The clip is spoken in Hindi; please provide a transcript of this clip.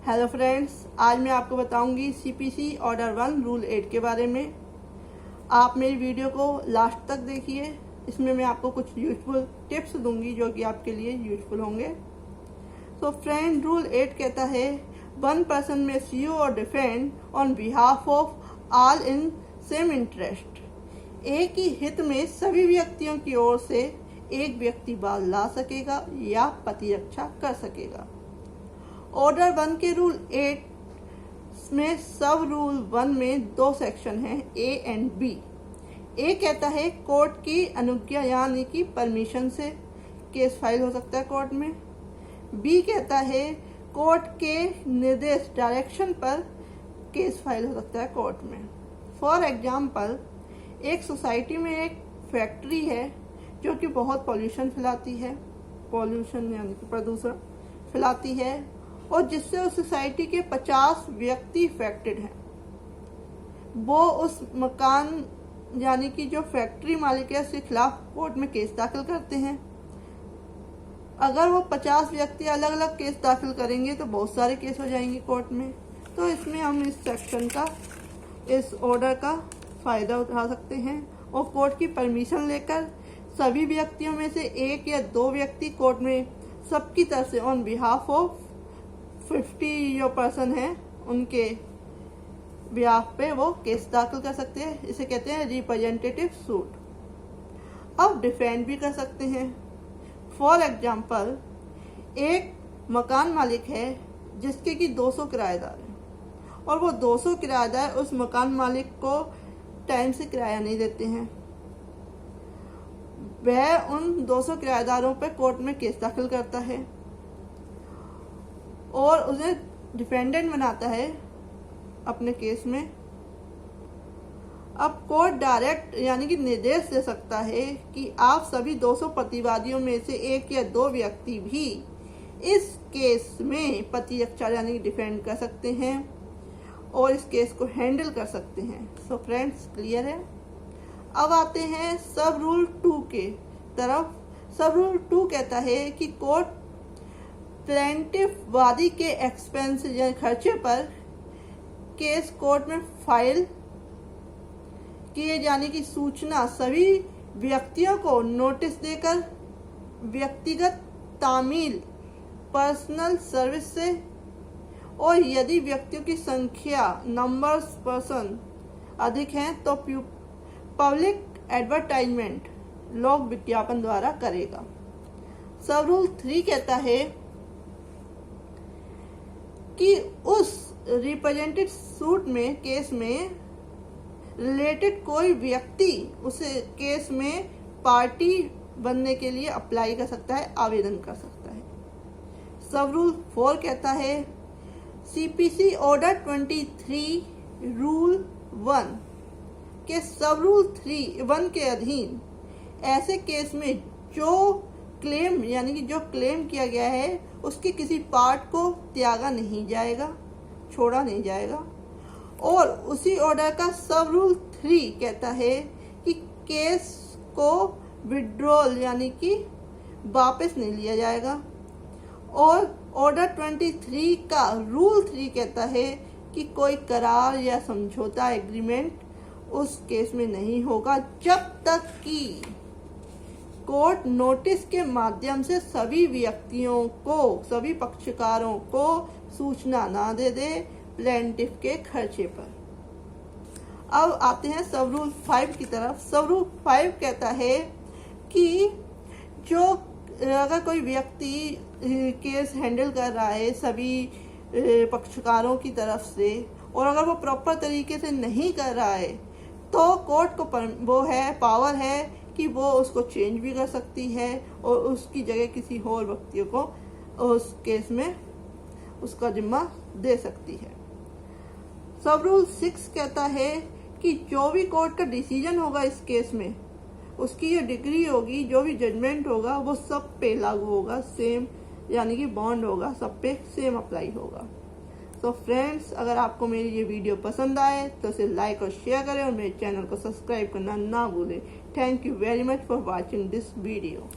हेलो फ्रेंड्स, आज मैं आपको बताऊंगी सीपीसी ऑर्डर 1 रूल 8 के बारे में। आप मेरी वीडियो को लास्ट तक देखिए। इसमें मैं आपको कुछ यूजफुल टिप्स दूंगी जो कि आपके लिए यूजफुल होंगे। तो फ्रेंड, रूल 8 कहता है वन पर्सन में sue और defend on behalf of all in same interest. एक ही हित में सभी व्यक्तियों की ओर से एक व्यक्ति बाल ला सकेगा या प्रतिरक्षा कर सकेगा। ऑर्डर 1 के रूल 8 में सब रूल 1 में 2 सेक्शन हैं, ए एंड बी। ए कहता है कोर्ट की अनुज्ञा यानी कि परमिशन से केस फाइल हो सकता है कोर्ट में। बी कहता है कोर्ट के निर्देश डायरेक्शन पर केस फाइल हो सकता है कोर्ट में। फॉर एग्जाम्पल, एक सोसाइटी में एक फैक्ट्री है जो कि बहुत पॉल्यूशन फैलाती है, पॉल्यूशन यानी कि प्रदूषण फैलाती है, और जिससे उस सोसाइटी के 50 व्यक्ति इफेक्टेड हैं। वो उस मकान यानी कि जो फैक्ट्री मालिक है उसके खिलाफ कोर्ट में केस दाखिल करते हैं। अगर वो 50 व्यक्ति अलग अलग केस दाखिल करेंगे तो बहुत सारे केस हो जाएंगे कोर्ट में। तो इसमें हम इस सेक्शन का, इस ऑर्डर का फायदा उठा सकते हैं और कोर्ट की परमिशन लेकर सभी व्यक्तियों में से एक या 2 व्यक्ति कोर्ट में सबकी तरफ से ऑन बिहाफ ऑफ 50 जो पर्सन है उनके बिहाफ पे वो केस दाखिल कर सकते हैं। इसे कहते हैं रिप्रेजेंटेटिव सूट। अब डिफेंड भी कर सकते हैं। फॉर एग्जाम्पल, एक मकान मालिक है जिसके कि 200 किराएदार हैं और वो 200 किराएदार उस मकान मालिक को टाइम से किराया नहीं देते हैं। वह उन 200 किराएदारों पे कोर्ट में केस दाखिल करता है और उसे डिफेंडेंट बनाता है अपने केस में। अब कोर्ट डायरेक्ट यानी कि निर्देश दे सकता है कि आप सभी 200 प्रतिवादियों में से एक या 2 व्यक्ति भी इस केस में प्रतिरक्षा यानी कि डिफेंड कर सकते हैं और इस केस को हैंडल कर सकते हैं। सो फ्रेंड्स, क्लियर है। अब आते हैं सब रूल 2 के तरफ। सब रूल 2 कहता है कि कोर्ट प्लेंटिफ वादी के एक्सपेंस या खर्चे पर केस कोर्ट में फाइल किए जाने की सूचना सभी व्यक्तियों को नोटिस देकर व्यक्तिगत तामील पर्सनल सर्विस से, और यदि व्यक्तियों की संख्या नंबर्स पर्सन अधिक हैं तो पब्लिक एडवर्टाइजमेंट लोक विज्ञापन द्वारा करेगा। सब रूल 3 कहता है कि उस रिप्रेजेंटेटिव सूट में केस में रिलेटेड कोई व्यक्ति उसे केस में पार्टी बनने के लिए अप्लाई कर सकता है, आवेदन कर सकता है। सब रूल 4 कहता है सीपीसी ऑर्डर 23 रूल 1 के सब रूल 1 के अधीन ऐसे केस में जो क्लेम यानी कि जो क्लेम किया गया है उसके किसी पार्ट को त्यागा नहीं जाएगा, छोड़ा नहीं जाएगा। और उसी ऑर्डर का सब रूल 3 कहता है कि केस को विड्रॉल यानी कि वापस नहीं लिया जाएगा। और ऑर्डर 23 का रूल 3 कहता है कि कोई करार या समझौता एग्रीमेंट उस केस में नहीं होगा जब तक कि कोर्ट नोटिस के माध्यम से सभी व्यक्तियों को, सभी पक्षकारों को सूचना ना दे दे प्लेंटिफ के खर्चे पर। अब आते हैं सब रूल 5 की तरफ। सब रूल 5 कहता है कि जो अगर कोई व्यक्ति केस हैंडल कर रहा है सभी पक्षकारों की तरफ से और अगर वो प्रॉपर तरीके से नहीं कर रहा है तो कोर्ट को वो है पावर है कि वो उसको चेंज भी कर सकती है और उसकी जगह किसी और व्यक्ति को उस केस में उसका जिम्मा दे सकती है। सब रूल 6 कहता है कि जो भी कोर्ट का डिसीजन होगा इस केस में, उसकी जो डिग्री होगी, जो भी जजमेंट होगा वो सब पे लागू होगा, सेम यानी कि बॉन्ड होगा, सब पे सेम अप्लाई होगा। तो फ्रेंड्स, अगर आपको मेरी ये वीडियो पसंद आए तो इसे लाइक और शेयर करें और मेरे चैनल को सब्सक्राइब करना ना भूलें। Thank you very much for watching this video.